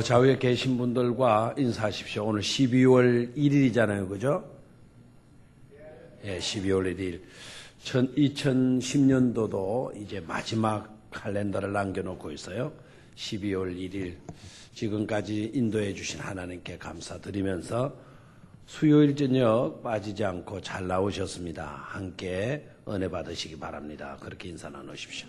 좌우에 계신 분들과 인사하십시오. 오늘 12월 1일이잖아요. 그죠? 예, 12월 1일. 2010년도도 이제 마지막 칼렌더를 남겨놓고 있어요. 12월 1일. 지금까지 인도해 주신 하나님께 감사드리면서 수요일 저녁 빠지지 않고 잘 나오셨습니다. 함께 은혜 받으시기 바랍니다. 그렇게 인사 나누십시오.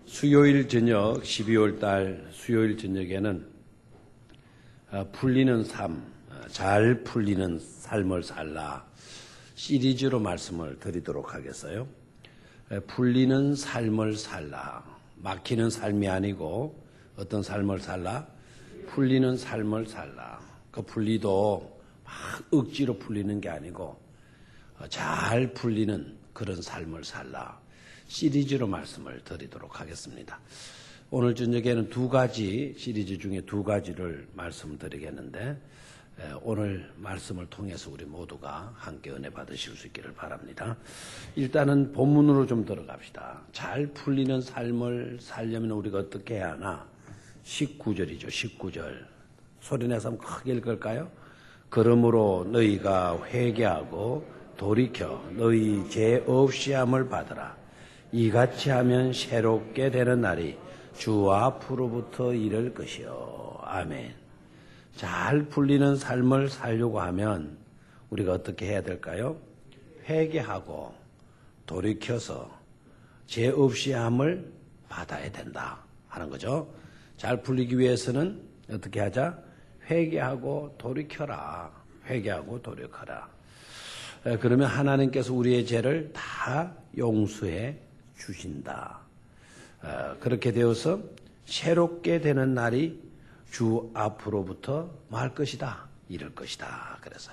수요일 저녁 12월 달 수요일 저녁에는 풀리는 삶, 잘 풀리는 삶을 살라 시리즈로 말씀을 드리도록 하겠어요. 풀리는 삶을 살라. 막히는 삶이 아니고 어떤 삶을 살라? 풀리는 삶을 살라. 그 풀리도 막 억지로 풀리는 게 아니고 잘 풀리는 그런 삶을 살라. 시리즈로 말씀을 드리도록 하겠습니다. 오늘 저녁에는 두 가지 시리즈 중에 두 가지를 말씀드리겠는데 오늘 말씀을 통해서 우리 모두가 함께 은혜 받으실 수 있기를 바랍니다. 일단은 본문으로 좀 들어갑시다. 잘 풀리는 삶을 살려면 우리가 어떻게 해야 하나? 19절이죠. 19절. 소리내서 한번 크게 읽을까요? 그러므로 너희가 회개하고 돌이켜 너희 죄 없이 함을 받으라. 이같이 하면 새롭게 되는 날이 주 앞으로부터 이를 것이요. 아멘. 잘 풀리는 삶을 살려고 하면 우리가 어떻게 해야 될까요? 회개하고 돌이켜서 죄 없이 함을 받아야 된다 하는 거죠. 잘 풀리기 위해서는 어떻게 하자? 회개하고 돌이켜라. 회개하고 돌이켜라. 그러면 하나님께서 우리의 죄를 다 용서해 주신다. 그렇게 되어서 새롭게 되는 날이 주 앞으로부터 말 것이다. 이룰 것이다. 그래서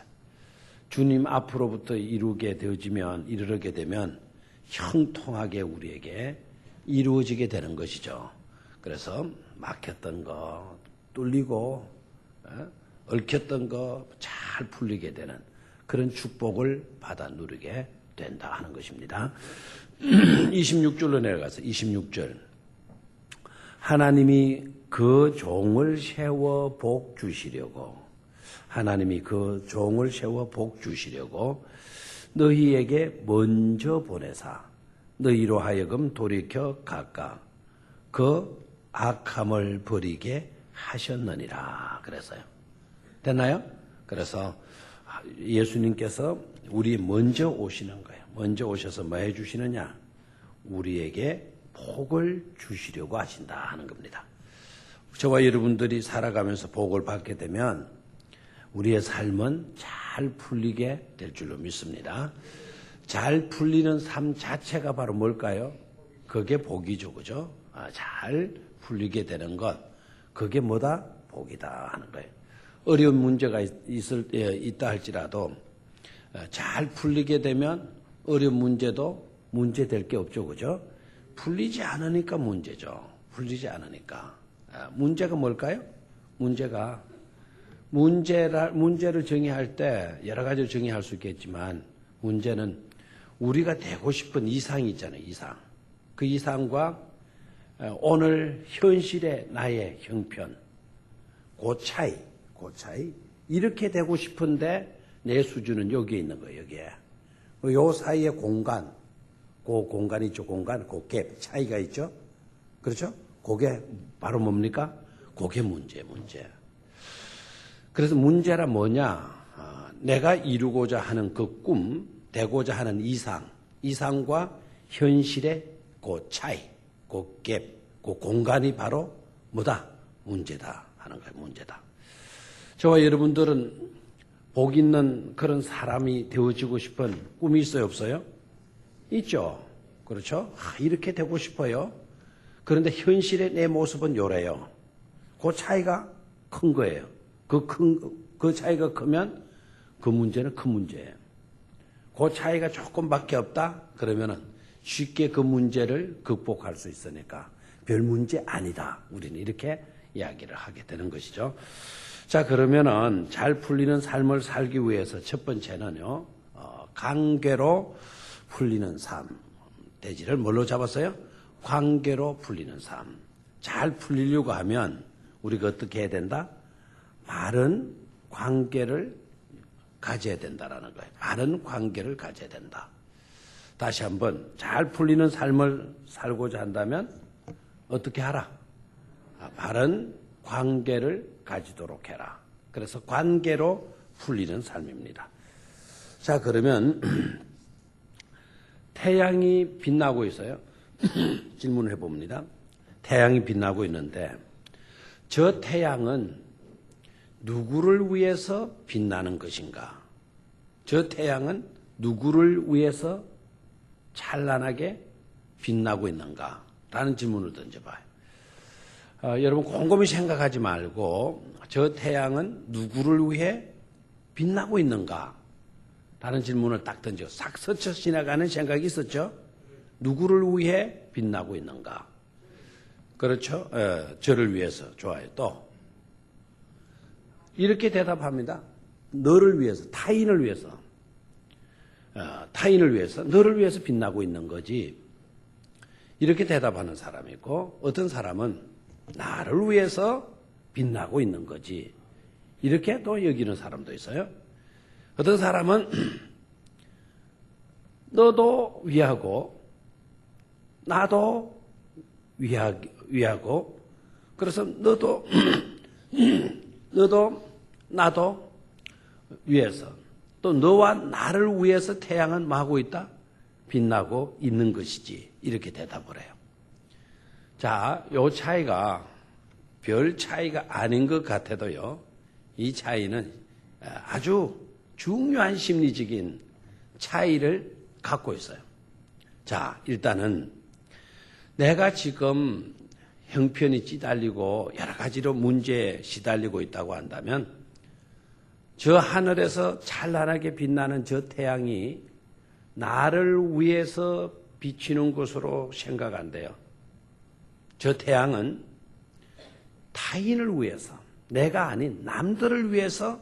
주님 앞으로부터 이루게 되면 형통하게 우리에게 이루어지게 되는 것이죠. 그래서 막혔던 거 뚫리고 얽혔던 거 잘 풀리게 되는 그런 축복을 받아 누리게 된다 하는 것입니다. 26절로 내려가서 26절. 하나님이 그 종을 세워 복 주시려고 하나님이 그 종을 세워 복 주시려고 너희에게 먼저 보내사 너희로 하여금 돌이켜 각각 그 악함을 버리게 하셨느니라. 그래서요. 됐나요? 그래서 예수님께서 우리 먼저 오시는 거예요. 먼저 오셔서 뭐 해주시느냐? 우리에게 복을 주시려고 하신다 하는 겁니다. 저와 여러분들이 살아가면서 복을 받게 되면 우리의 삶은 잘 풀리게 될 줄로 믿습니다. 잘 풀리는 삶 자체가 바로 뭘까요? 그게 복이죠. 그죠? 잘 풀리게 되는 것. 그게 뭐다? 복이다 하는 거예요. 어려운 문제가 있다 할지라도 잘 풀리게 되면 어려운 문제도 문제 될 게 없죠. 그죠? 풀리지 않으니까 문제죠. 풀리지 않으니까. 문제가 뭘까요? 문제를 정의할 때 여러 가지로 정의할 수 있겠지만 문제는 우리가 되고 싶은 이상이 있잖아요. 이상. 그 이상과 오늘 현실의 나의 형편. 그 차이. 이렇게 되고 싶은데 내 수준은 여기에 있는 거예요. 여기에. 요 사이의 공간. 그 공간이 있죠. 그 갭. 차이가 있죠. 그렇죠? 그게 바로 뭡니까? 그게 문제. 그래서 문제라 뭐냐? 내가 이루고자 하는 그 꿈, 되고자 하는 이상과 현실의 그 차이, 그 갭, 그 공간이 바로 뭐다? 문제다 하는 거예요. 문제다. 저와 여러분들은 복 있는 그런 사람이 되어지고 싶은 꿈이 있어요? 없어요? 있죠. 그렇죠? 이렇게 되고 싶어요. 그런데 현실의 내 모습은 요래요. 그 차이가 큰 거예요. 그 차이가 크면 그 문제는 큰 문제예요. 그 차이가 조금밖에 없다? 그러면은 쉽게 그 문제를 극복할 수 있으니까 별 문제 아니다. 우리는 이렇게 이야기를 하게 되는 것이죠. 자, 그러면은 잘 풀리는 삶을 살기 위해서 첫 번째는요, 관계로 풀리는 삶. 대지를 뭘로 잡았어요? 관계로 풀리는 삶. 잘 풀리려고 하면 우리가 어떻게 해야 된다? 바른 관계를 가져야 된다라는 거예요. 바른 관계를 가져야 된다. 다시 한번 잘 풀리는 삶을 살고자 한다면 어떻게 하라? 바른 관계를 가지도록 해라. 그래서 관계로 풀리는 삶입니다. 자, 그러면 태양이 빛나고 있어요. 질문을 해봅니다. 태양이 빛나고 있는데 저 태양은 누구를 위해서 빛나는 것인가? 저 태양은 누구를 위해서 찬란하게 빛나고 있는가? 라는 질문을 던져봐요. 여러분 곰곰이 생각하지 말고 저 태양은 누구를 위해 빛나고 있는가? 라는 질문을 딱 던져 싹 스쳐 지나가는 생각이 있었죠? 누구를 위해 빛나고 있는가? 그렇죠? 저를 위해서. 좋아요. 또 이렇게 대답합니다. 너를 위해서, 타인을 위해서. 타인을 위해서, 너를 위해서 빛나고 있는 거지. 이렇게 대답하는 사람이 있고 어떤 사람은 나를 위해서 빛나고 있는 거지. 이렇게 또 여기는 사람도 있어요. 어떤 사람은 너도 위하고 나도 위하고 그래서 너도 나도 위해서 또 너와 나를 위해서 태양은 뭐 하고 있다? 빛나고 있는 것이지. 이렇게 대답을 해요. 자, 요 차이가 별 차이가 아닌 것 같아도요. 이 차이는 아주 중요한 심리적인 차이를 갖고 있어요. 자, 일단은 내가 지금 형편이 찌달리고 여러 가지로 문제에 시달리고 있다고 한다면 저 하늘에서 찬란하게 빛나는 저 태양이 나를 위해서 비치는 것으로 생각 안 돼요. 저 태양은 타인을 위해서, 내가 아닌 남들을 위해서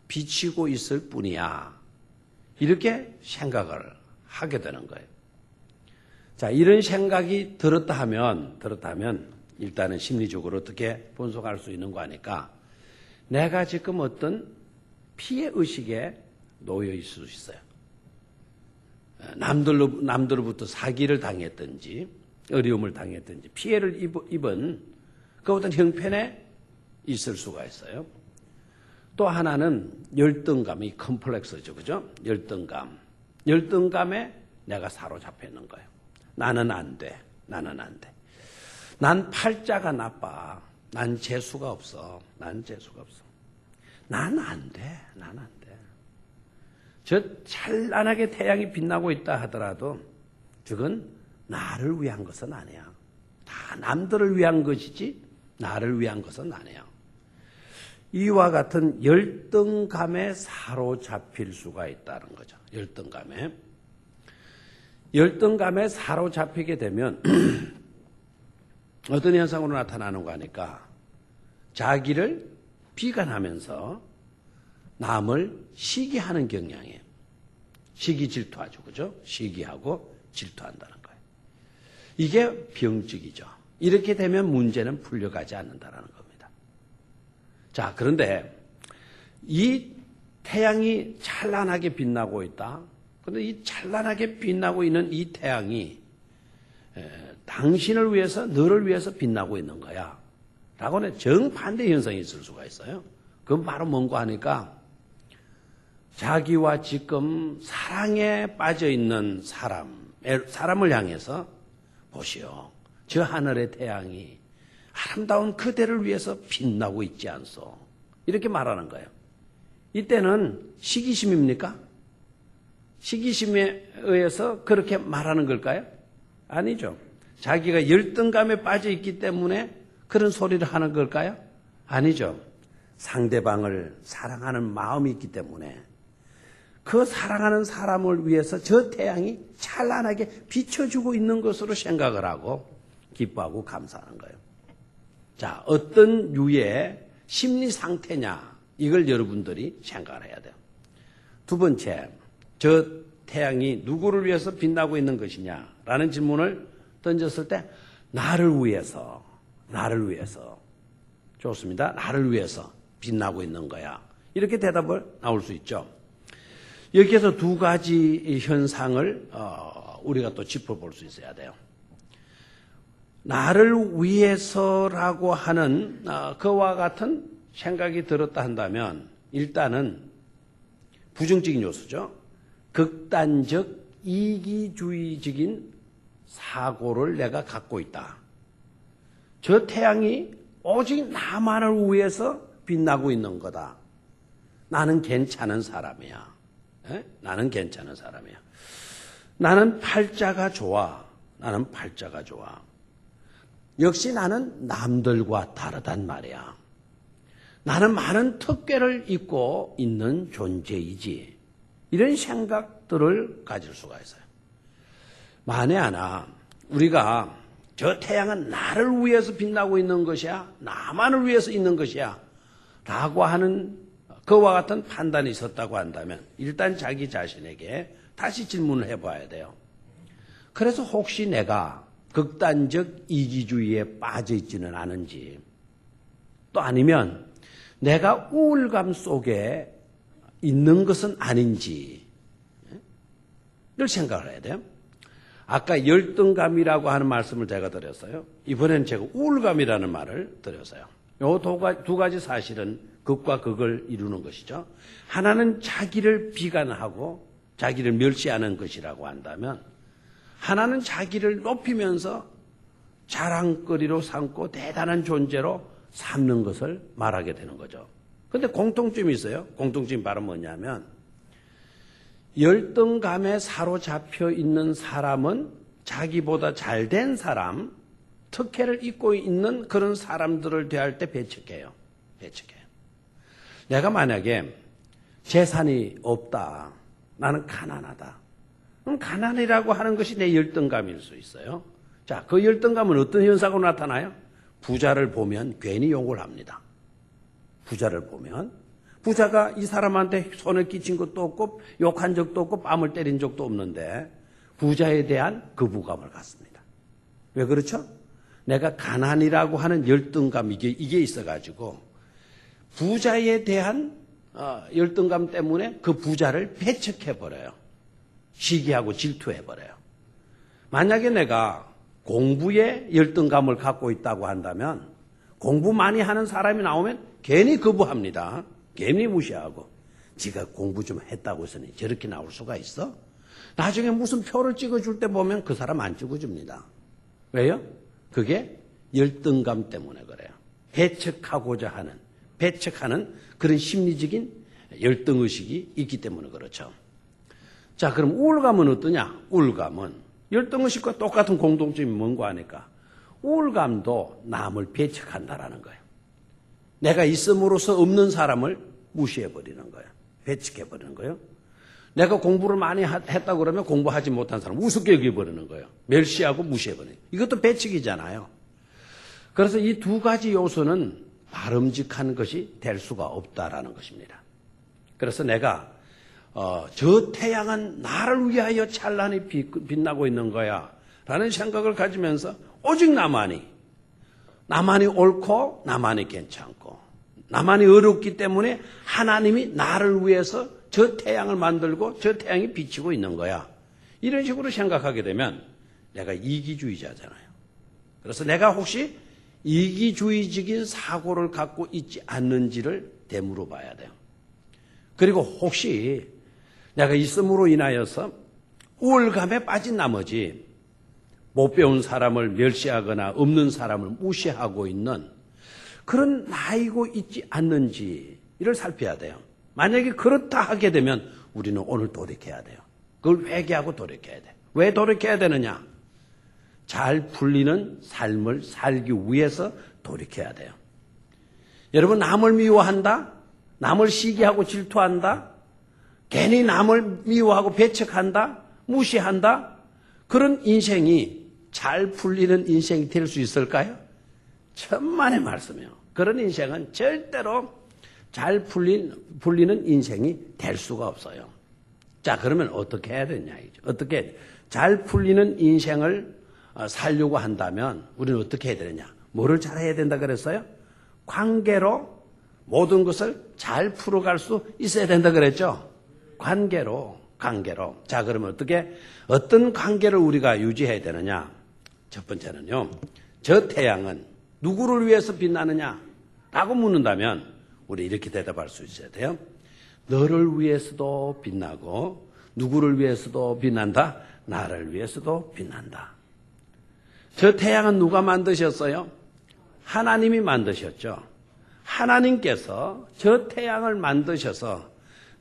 비치고 있을 뿐이야. 이렇게 생각을 하게 되는 거예요. 자, 이런 생각이 들었다 하면 일단은 심리적으로 어떻게 분석할 수 있는 거 아니까 내가 지금 어떤 피해 의식에 놓여 있을 수 있어요. 남들로부터 사기를 당했든지 어려움을 당했든지 피해를 입은 그 어떤 형편에 있을 수가 있어요. 또 하나는 열등감이 컴플렉스죠. 그죠? 열등감에 내가 사로잡혀 있는 거예요. 나는 안 돼. 난 팔자가 나빠. 난 재수가 없어. 난 안 돼. 저 찬란하게 태양이 빛나고 있다 하더라도 그건 나를 위한 것은 아니야. 다 남들을 위한 것이지 나를 위한 것은 아니야. 이와 같은 열등감에 사로잡힐 수가 있다는 거죠. 열등감에 사로잡히게 되면 어떤 현상으로 나타나는 거 하니까 자기를 비관하면서 남을 시기하는 경향이에요. 시기 질투하죠. 그죠? 시기하고 질투한다는 거예요. 이게 병적이죠. 이렇게 되면 문제는 풀려가지 않는다는 겁니다. 자, 그런데 이 태양이 찬란하게 빛나고 있다. 그런데 이 찬란하게 빛나고 있는 이 태양이 당신을 위해서, 너를 위해서 빛나고 있는 거야. 라고는 정반대 현상이 있을 수가 있어요. 그건 바로 뭔가 하니까 자기와 지금 사랑에 빠져 있는 사람을 향해서 보시오. 저 하늘의 태양이 아름다운 그대를 위해서 빛나고 있지 않소. 이렇게 말하는 거예요. 이때는 시기심입니까? 시기심에 의해서 그렇게 말하는 걸까요? 아니죠. 자기가 열등감에 빠져 있기 때문에 그런 소리를 하는 걸까요? 아니죠. 상대방을 사랑하는 마음이 있기 때문에 그 사랑하는 사람을 위해서 저 태양이 찬란하게 비춰주고 있는 것으로 생각을 하고 기뻐하고 감사하는 거예요. 자, 어떤 유의 심리 상태냐, 이걸 여러분들이 생각을 해야 돼요. 두 번째, 저 태양이 누구를 위해서 빛나고 있는 것이냐라는 질문을 던졌을 때 나를 위해서 좋습니다. 나를 위해서 빛나고 있는 거야. 이렇게 대답을 나올 수 있죠. 여기에서 두 가지 현상을 우리가 또 짚어볼 수 있어야 돼요. 나를 위해서라고 하는 그와 같은 생각이 들었다 한다면 일단은 부정적인 요소죠. 극단적 이기주의적인 사고를 내가 갖고 있다. 저 태양이 오직 나만을 위해서 빛나고 있는 거다. 나는 괜찮은 사람이야. 나는 괜찮은 사람이야. 나는 팔자가 좋아. 역시 나는 남들과 다르단 말이야. 나는 많은 특권을 입고 있는 존재이지. 이런 생각들을 가질 수가 있어요. 만에 하나 우리가 저 태양은 나를 위해서 빛나고 있는 것이야, 나만을 위해서 있는 것이야 라고 하는 그와 같은 판단이 있었다고 한다면 일단 자기 자신에게 다시 질문을 해봐야 돼요. 그래서 혹시 내가 극단적 이기주의에 빠져 있지는 않은지, 또 아니면 내가 우울감 속에 있는 것은 아닌지를 생각을 해야 돼요. 아까 열등감이라고 하는 말씀을 제가 드렸어요. 이번에는 제가 우울감이라는 말을 드렸어요. 이 두 가지 사실은 극과 극을 이루는 것이죠. 하나는 자기를 비관하고 자기를 멸시하는 것이라고 한다면, 하나는 자기를 높이면서 자랑거리로 삼고 대단한 존재로 삼는 것을 말하게 되는 거죠. 그런데 공통점이 있어요. 공통점이 바로 뭐냐면 열등감에 사로잡혀 있는 사람은 자기보다 잘된 사람, 특혜를 입고 있는 그런 사람들을 대할 때 배척해요. 내가 만약에 재산이 없다, 나는 가난하다. 그럼 가난이라고 하는 것이 내 열등감일 수 있어요. 자, 그 열등감은 어떤 현상으로 나타나요? 부자를 보면 괜히 욕을 합니다. 부자를 보면 부자가 이 사람한테 손을 끼친 것도 없고 욕한 적도 없고 뺨을 때린 적도 없는데 부자에 대한 거부감을 갖습니다. 왜 그렇죠? 내가 가난이라고 하는 열등감 이게 있어가지고 부자에 대한 열등감 때문에 그 부자를 배척해버려요. 시기하고 질투해버려요. 만약에 내가 공부에 열등감을 갖고 있다고 한다면 공부 많이 하는 사람이 나오면 괜히 거부합니다. 괜히 무시하고 지가 공부 좀 했다고 했으니 저렇게 나올 수가 있어? 나중에 무슨 표를 찍어줄 때 보면 그 사람 안 찍어줍니다. 왜요? 그게 열등감 때문에 그래요. 배척하는 그런 심리적인 열등의식이 있기 때문에 그렇죠. 자, 그럼 우울감은 어떠냐? 우울감은 열등의식과 똑같은 공통점이 뭔가 하니까 우울감도 남을 배척한다라는 거예요. 내가 있음으로써 없는 사람을 무시해버리는 거예요. 배척해버리는 거예요. 내가 공부를 많이 했다고 그러면 공부하지 못한 사람 우습게 여겨버리는 거예요. 멸시하고 무시해버리는 거예요. 이것도 배척이잖아요. 그래서 이 두 가지 요소는 바람직한 것이 될 수가 없다라는 것입니다. 그래서 내가 저 태양은 나를 위하여 찬란히 빛나고 있는 거야 라는 생각을 가지면서 오직 나만이 옳고 나만이 괜찮고 나만이 어렵기 때문에 하나님이 나를 위해서 저 태양을 만들고 저 태양이 비치고 있는 거야. 이런 식으로 생각하게 되면 내가 이기주의자잖아요. 그래서 내가 혹시 이기주의적인 사고를 갖고 있지 않는지를 되물어 봐야 돼요. 그리고 혹시 내가 있음으로 인하여서 우울감에 빠진 나머지 못 배운 사람을 멸시하거나 없는 사람을 무시하고 있는 그런 나이고 있지 않는지를 살펴야 돼요. 만약에 그렇다 하게 되면 우리는 오늘 돌이켜야 돼요. 그걸 회개하고 돌이켜야 돼요. 왜 돌이켜야 되느냐? 잘 풀리는 삶을 살기 위해서 돌이켜야 돼요. 여러분, 남을 미워한다? 남을 시기하고 질투한다? 괜히 남을 미워하고 배척한다? 무시한다? 그런 인생이 잘 풀리는 인생이 될 수 있을까요? 천만의 말씀이에요. 그런 인생은 절대로 잘 풀리는 인생이 될 수가 없어요. 자, 그러면 어떻게 해야 되냐, 이죠. 어떻게 잘 풀리는 인생을 살려고 한다면 우리는 어떻게 해야 되느냐? 뭐를 잘 해야 된다 그랬어요? 관계로 모든 것을 잘 풀어갈 수 있어야 된다 그랬죠? 관계로. 자, 그러면 어떤 관계를 우리가 유지해야 되느냐? 첫 번째는요, 저 태양은 누구를 위해서 빛나느냐? 라고 묻는다면, 우리 이렇게 대답할 수 있어야 돼요. 너를 위해서도 빛나고, 누구를 위해서도 빛난다? 나를 위해서도 빛난다. 저 태양은 누가 만드셨어요? 하나님이 만드셨죠. 하나님께서 저 태양을 만드셔서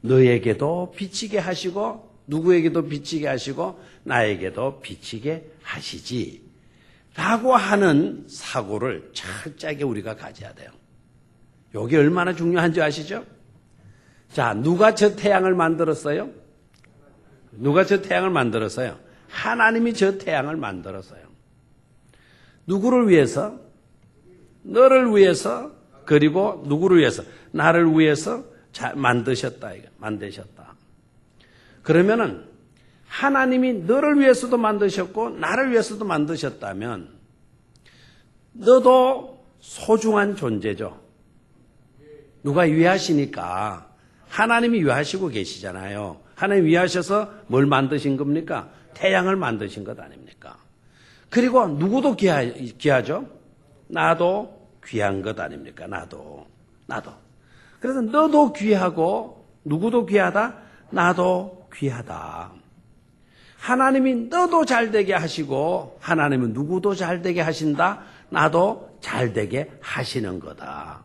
너에게도 비치게 하시고 누구에게도 비치게 하시고 나에게도 비치게 하시지 라고 하는 사고를 철저하게 우리가 가져야 돼요. 이게 얼마나 중요한지 아시죠? 자, 누가 저 태양을 만들었어요? 누가 저 태양을 만들었어요? 하나님이 저 태양을 만들었어요. 누구를 위해서? 너를 위해서, 그리고 누구를 위해서? 나를 위해서 만드셨다. 만드셨다. 그러면은 하나님이 너를 위해서도 만드셨고 나를 위해서도 만드셨다면 너도 소중한 존재죠. 누가 위하시니까 하나님이 위하시고 계시잖아요. 하나님 위하셔서 뭘 만드신 겁니까? 태양을 만드신 것 아닙니까? 그리고 누구도 귀하죠? 나도 귀한 것 아닙니까? 나도. 그래서 너도 귀하고 누구도 귀하다? 나도 귀하다. 하나님이 너도 잘되게 하시고 하나님은 누구도 잘되게 하신다? 나도 잘되게 하시는 거다.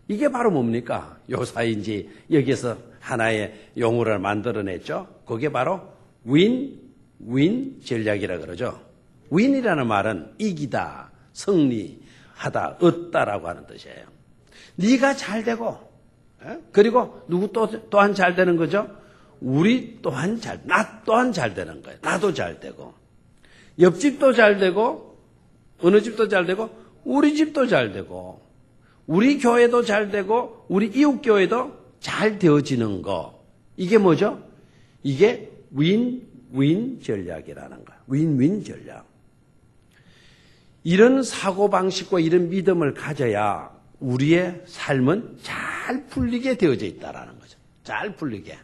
이게 바로 뭡니까? 요사이인지 여기서 하나의 용어를 만들어냈죠. 그게 바로 윈 전략이라 그러죠. 윈이라는 말은 이기다, 승리하다, 얻다라고 하는 뜻이에요. 네가 잘 되고, 그리고 누구 또한 잘 되는 거죠? 우리 또한 나 또한 잘 되는 거예요. 나도 잘 되고, 옆집도 잘 되고, 어느 집도 잘 되고, 우리 집도 잘 되고, 우리 교회도 잘 되고, 우리 이웃 교회도 잘 되어지는 거. 이게 뭐죠? 이게 윈 전략이라는 거예요. 윈 전략. 이런 사고방식과 이런 믿음을 가져야 우리의 삶은 잘 풀리게 되어져 있다는 거죠. 잘 풀리게.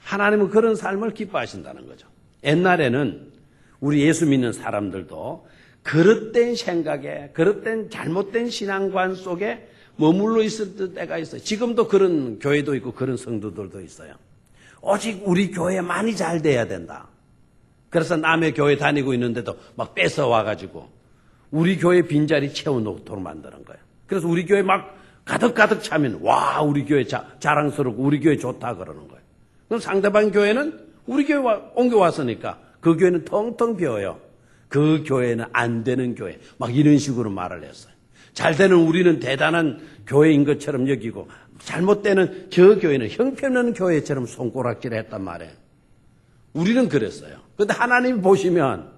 하나님은 그런 삶을 기뻐하신다는 거죠. 옛날에는 우리 예수 믿는 사람들도 그릇된 생각에, 그릇된 잘못된 신앙관 속에 머물러 있을 때가 있어요. 지금도 그런 교회도 있고 그런 성도들도 있어요. 오직 우리 교회 많이 잘 돼야 된다. 그래서 남의 교회 다니고 있는데도 막 뺏어와가지고 우리 교회 빈자리 채워놓도록 만드는 거예요. 그래서 우리 교회 막 가득 차면 와 우리 교회 자랑스럽고 우리 교회 좋다 그러는 거예요. 그럼 상대방 교회는 우리 교회 옮겨왔으니까 그 교회는 텅텅 비어요. 그 교회는 안 되는 교회. 막 이런 식으로 말을 했어요. 잘 되는 우리는 대단한 교회인 것처럼 여기고 잘못되는 저 교회는 형편없는 교회처럼 손가락질 했단 말이에요. 우리는 그랬어요. 그런데 하나님이 보시면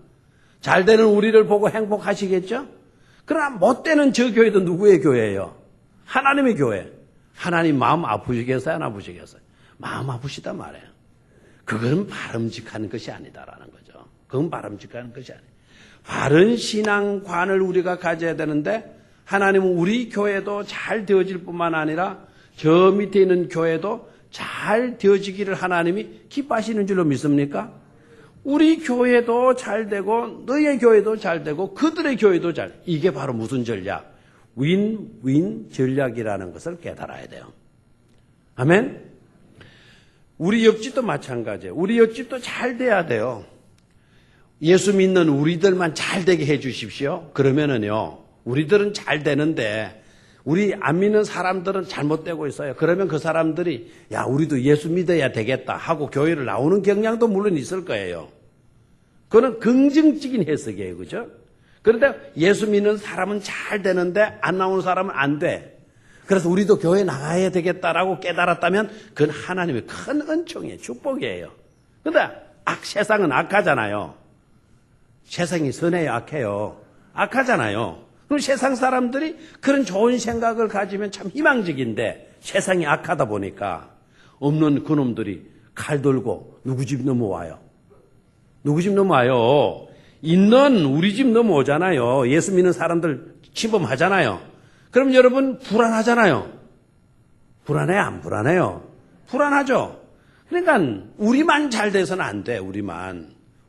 잘 되는 우리를 보고 행복하시겠죠? 그러나 못되는 저 교회도 누구의 교회예요? 하나님의 교회. 하나님 마음 아프시겠어요? 안 아프시겠어요? 마음 아프시단 말이에요. 그건 바람직한 것이 아니다라는 거죠. 그건 바람직한 것이 아니에요. 바른 신앙관을 우리가 가져야 되는데 하나님은 우리 교회도 잘 되어질 뿐만 아니라 저 밑에 있는 교회도 잘 되어지기를 하나님이 기뻐하시는 줄로 믿습니까? 우리 교회도 잘 되고 너의 교회도 잘 되고 그들의 교회도 잘. 이게 바로 무슨 전략? 윈 전략이라는 것을 깨달아야 돼요. 아멘? 우리 옆집도 마찬가지예요. 우리 옆집도 잘 돼야 돼요. 예수 믿는 우리들만 잘 되게 해 주십시오. 그러면은요. 우리들은 잘 되는데 우리 안 믿는 사람들은 잘못되고 있어요. 그러면 그 사람들이 야 우리도 예수 믿어야 되겠다 하고 교회를 나오는 경향도 물론 있을 거예요. 그거는 긍정적인 해석이에요. 그죠? 그런데 예수 믿는 사람은 잘 되는데 안 나오는 사람은 안 돼. 그래서 우리도 교회 나가야 되겠다라고 깨달았다면 그건 하나님의 큰 은총이에요. 축복이에요. 그런데 세상은 악하잖아요. 세상이 선해요, 악해요. 악하잖아요. 그럼 세상 사람들이 그런 좋은 생각을 가지면 참 희망적인데 세상이 악하다 보니까 없는 그놈들이 칼 들고 누구 집 넘어와요. 누구 집 넘어와요. 있는 우리 집 넘어오잖아요. 예수 믿는 사람들 침범하잖아요. 그럼 여러분 불안하잖아요. 불안해요? 안 불안해요? 불안하죠. 그러니까 우리만 잘 돼서는 안 돼.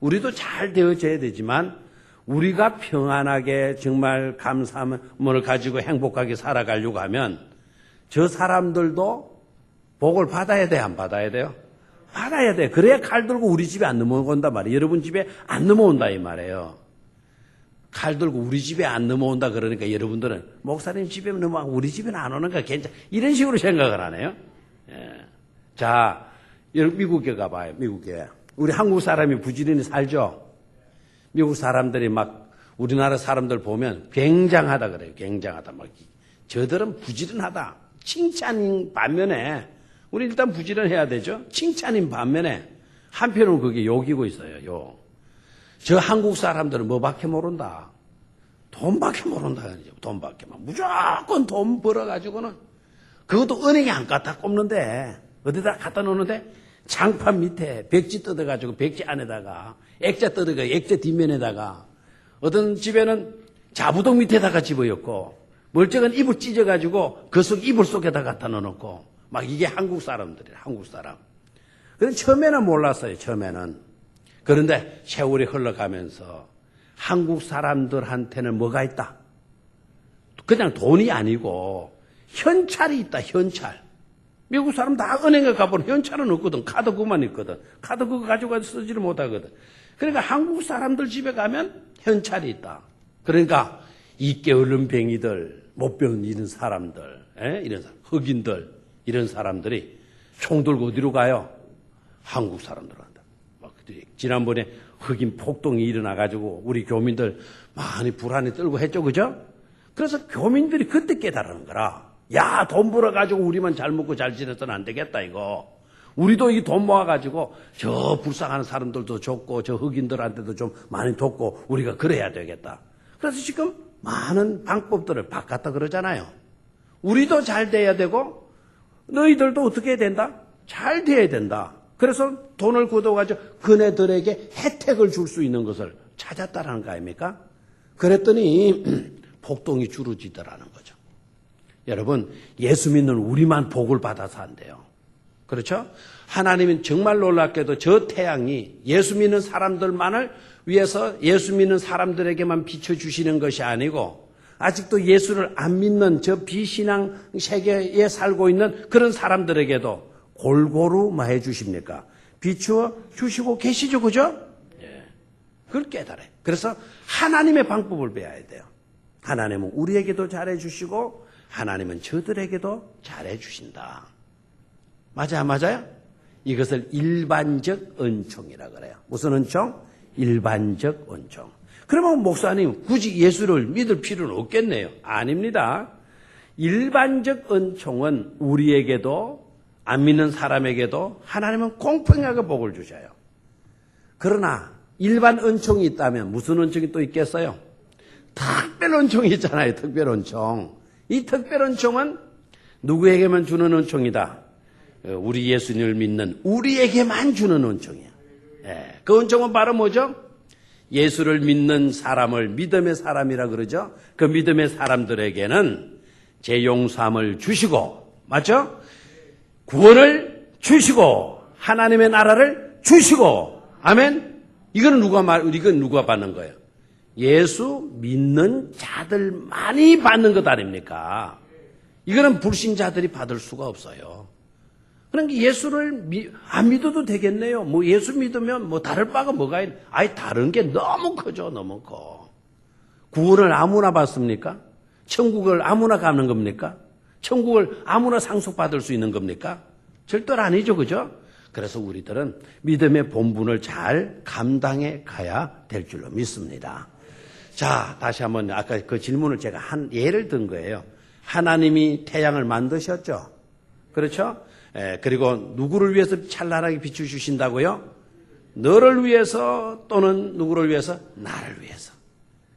우리도 잘 되어져야 되지만 우리가 평안하게 정말 감사함을 가지고 행복하게 살아가려고 하면 저 사람들도 복을 받아야 돼, 안 받아야 돼요? 받아야 돼. 그래야 칼 들고 우리 집에 안 넘어온단 말이에요. 여러분 집에 안 넘어온다 이 말이에요. 칼 들고 우리 집에 안 넘어온다 그러니까 여러분들은 목사님 집에 넘어가고 우리 집에는 안 오는가 괜찮아. 이런 식으로 생각을 하네요. 예. 자, 여러분 미국에 가봐요. 미국에. 우리 한국 사람이 부지런히 살죠. 미국 사람들이 막 우리나라 사람들 보면 굉장하다 그래요. 굉장하다. 막 저들은 부지런하다. 칭찬인 반면에 우리 일단 부지런해야 되죠. 칭찬인 반면에 한편으로 그게 욕이고 있어요. 욕. 저 한국 사람들은 뭐밖에 모른다. 돈밖에 모른다. 돈밖에. 무조건 돈 벌어가지고는 그것도 은행에 안 갖다 꼽는데 어디다 갖다 놓는데 장판 밑에 백지 뜯어가지고 백지 안에다가 액자 뜯어가 액자 뒷면에다가 어떤 집에는 자부동 밑에다가 집어였고 멀쩡한 이불 찢어가지고 그 속 이불 속에다 갖다 넣어놓고 막 이게 한국 사람들이에요. 한국 사람. 그런데 처음에는 몰랐어요. 처음에는. 그런데 세월이 흘러가면서 한국 사람들한테는 뭐가 있다? 그냥 돈이 아니고 현찰이 있다. 현찰. 미국 사람 다 은행에 가보면 현찰은 없거든. 카드 그만 있거든. 카드 그거 가지고 쓰지를 못하거든. 그러니까 한국 사람들 집에 가면 현찰이 있다. 그러니까 이깨 얼른뱅이들, 못 배운 이런 사람들, 이런 사람, 흑인들, 이런 사람들이 총 들고 어디로 가요? 한국 사람들 간다. 막 지난번에 흑인 폭동이 일어나가지고 우리 교민들 많이 불안에 떨고 했죠, 그죠? 그래서 교민들이 그때 깨달은 거라. 야, 돈 벌어가지고 우리만 잘 먹고 잘 지내서는 안 되겠다, 이거. 우리도 이 돈 모아가지고 저 불쌍한 사람들도 줬고 저 흑인들한테도 좀 많이 돕고 우리가 그래야 되겠다. 그래서 지금 많은 방법들을 바꿨다 그러잖아요. 우리도 잘 돼야 되고 너희들도 어떻게 해야 된다? 잘 돼야 된다. 그래서 돈을 걷어가지고 그네들에게 혜택을 줄 수 있는 것을 찾았다라는 거 아닙니까? 그랬더니 폭동이 줄어지더라는 거죠. 여러분, 예수 믿는 우리만 복을 받아서 안 돼요. 그렇죠? 하나님은 정말 놀랍게도 저 태양이 예수 믿는 사람들만을 위해서 예수 믿는 사람들에게만 비춰주시는 것이 아니고 아직도 예수를 안 믿는 저 비신앙 세계에 살고 있는 그런 사람들에게도 골고루 뭐 해주십니까? 비추어 주시고 계시죠, 그죠? 예. 그걸 깨달아요. 그래서 하나님의 방법을 배워야 돼요. 하나님은 우리에게도 잘해주시고 하나님은 저들에게도 잘해주신다. 맞아요? 이것을 일반적 은총이라 그래요. 무슨 은총? 일반적 은총. 그러면 목사님 굳이 예수를 믿을 필요는 없겠네요. 아닙니다. 일반적 은총은 우리에게도 안 믿는 사람에게도 하나님은 공평하게 복을 주셔요. 그러나 일반 은총이 있다면 무슨 은총이 또 있겠어요? 특별 은총이 있잖아요. 특별 은총. 이 특별 은총은 누구에게만 주는 은총이다. 우리 예수님을 믿는 우리에게만 주는 은총이에요. 그 은총은 바로 뭐죠? 예수를 믿는 사람을 믿음의 사람이라 그러죠. 그 믿음의 사람들에게는 제 용서함을 주시고, 맞죠? 구원을 주시고 하나님의 나라를 주시고, 아멘. 이건 누가 받는 거예요? 예수 믿는 자들만이 받는 것 아닙니까? 이거는 불신자들이 받을 수가 없어요. 그러니까 예수를 안 믿어도 되겠네요. 뭐 예수 믿으면 뭐 다를 바가 뭐가 있나? 아니 다른 게 너무 크죠. 너무 커. 구원을 아무나 받습니까? 천국을 아무나 가는 겁니까? 천국을 아무나 상속받을 수 있는 겁니까? 절대로 아니죠. 그죠? 그래서 우리들은 믿음의 본분을 잘 감당해 가야 될 줄로 믿습니다. 자, 다시 한번 아까 그 질문을 제가 한 예를 든 거예요. 하나님이 태양을 만드셨죠. 그렇죠? 그리고 누구를 위해서 찬란하게 비춰주신다고요? 너를 위해서 또는 누구를 위해서? 나를 위해서.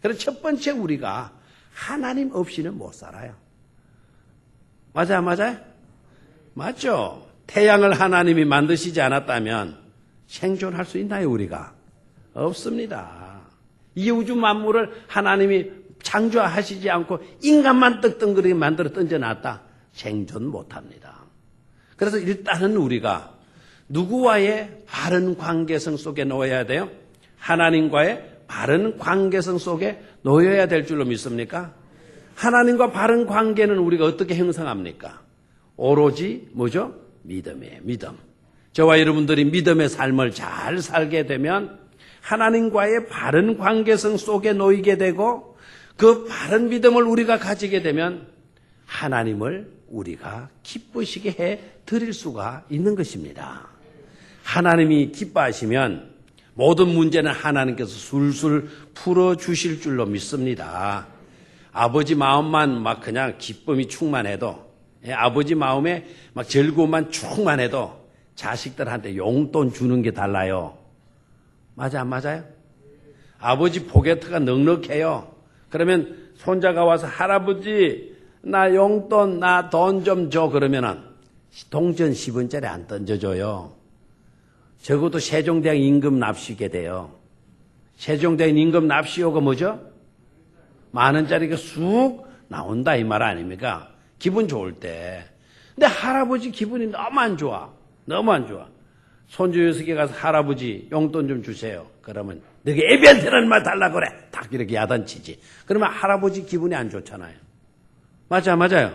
그래서 첫 번째 우리가 하나님 없이는 못 살아요. 맞아요, 맞아요? 맞죠? 태양을 하나님이 만드시지 않았다면 생존할 수 있나요, 우리가? 없습니다. 이 우주 만물을 하나님이 창조하시지 않고 인간만 떡덩거리게 만들어 던져놨다. 생존 못합니다. 그래서 일단은 우리가 누구와의 바른 관계성 속에 놓여야 돼요? 하나님과의 바른 관계성 속에 놓여야 될 줄로 믿습니까? 하나님과 바른 관계는 우리가 어떻게 형성합니까? 오로지 뭐죠? 믿음이에요. 믿음. 저와 여러분들이 믿음의 삶을 잘 살게 되면 하나님과의 바른 관계성 속에 놓이게 되고 그 바른 믿음을 우리가 가지게 되면 하나님을 우리가 기쁘시게 해 드릴 수가 있는 것입니다. 하나님이 기뻐하시면 모든 문제는 하나님께서 술술 풀어주실 줄로 믿습니다. 아버지 마음만 막 그냥 기쁨이 충만해도, 아버지 마음에 막 즐거움만 충만해도 자식들한테 용돈 주는 게 달라요. 맞아, 안 맞아요? 아버지 포개트가 넉넉해요. 그러면 손자가 와서 할아버지 나 용돈 나 돈 좀 줘 그러면은 동전 10원짜리 안 던져줘요. 적어도 세종대왕 임금 납시게 돼요. 세종대왕 임금 납시오가 뭐죠? 10,000원짜리가 쑥 나온다 이 말 아닙니까? 기분 좋을 때. 근데 할아버지 기분이 너무 안 좋아. 너무 안 좋아. 손주 녀석이 가서 할아버지 용돈 좀 주세요. 그러면 너희 애비한테는 말 달라고 그래. 딱 이렇게 야단치지. 그러면 할아버지 기분이 안 좋잖아요. 맞아, 맞아요.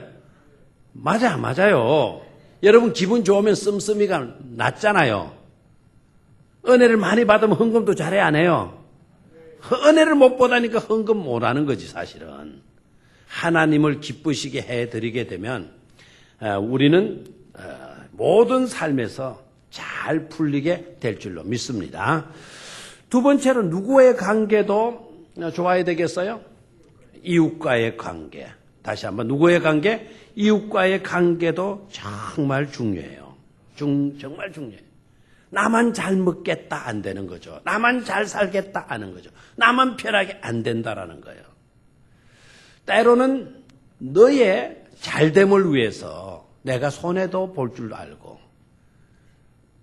맞아, 맞아요. 여러분 기분 좋으면 씀씀이가 낫잖아요. 은혜를 많이 받으면 헌금도 잘해 안 해요? 은혜를 못 받으니까 헌금 못 하는 거지 사실은. 하나님을 기쁘시게 해드리게 되면 우리는 모든 삶에서 잘 풀리게 될 줄로 믿습니다. 두 번째로 누구의 관계도 좋아야 되겠어요? 이웃과의 관계. 다시 한번 누구의 관계? 이웃과의 관계도 정말 중요해요. 정말 중요해요. 나만 잘 먹겠다 안 되는 거죠. 나만 잘 살겠다 하는 거죠. 나만 편하게 안 된다라는 거예요. 때로는 너의 잘됨을 위해서 내가 손해도 볼 줄 알고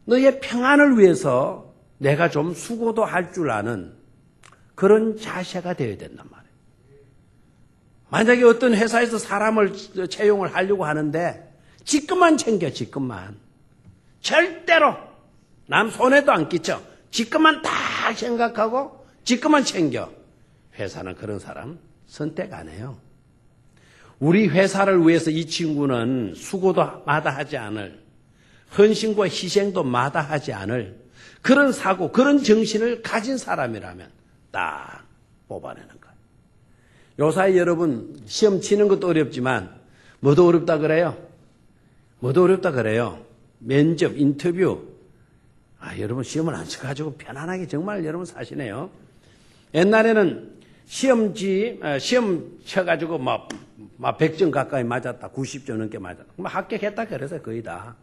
너의 평안을 위해서 내가 좀 수고도 할 줄 아는 그런 자세가 되어야 된단 말이에요. 만약에 어떤 회사에서 사람을 채용을 하려고 하는데 지금만 챙겨, 지금만. 절대로 남 손해도 안 끼쳐. 지금만 다 생각하고 지금만 챙겨. 회사는 그런 사람 선택 안 해요. 우리 회사를 위해서 이 친구는 수고도 마다하지 않을, 헌신과 희생도 마다하지 않을 그런 사고, 그런 정신을 가진 사람이라면 딱 뽑아내는 거예요. 요사이 여러분 시험 치는 것도 어렵지만 뭐도 어렵다 그래요? 뭐도 어렵다 그래요? 면접, 인터뷰. 여러분 시험을 안 쳐가지고 편안하게 정말 여러분 사시네요. 옛날에는 시험 쳐가지고 막 100점 가까이 맞았다. 90점 넘게 맞았다. 합격했다 그래서 거의 다.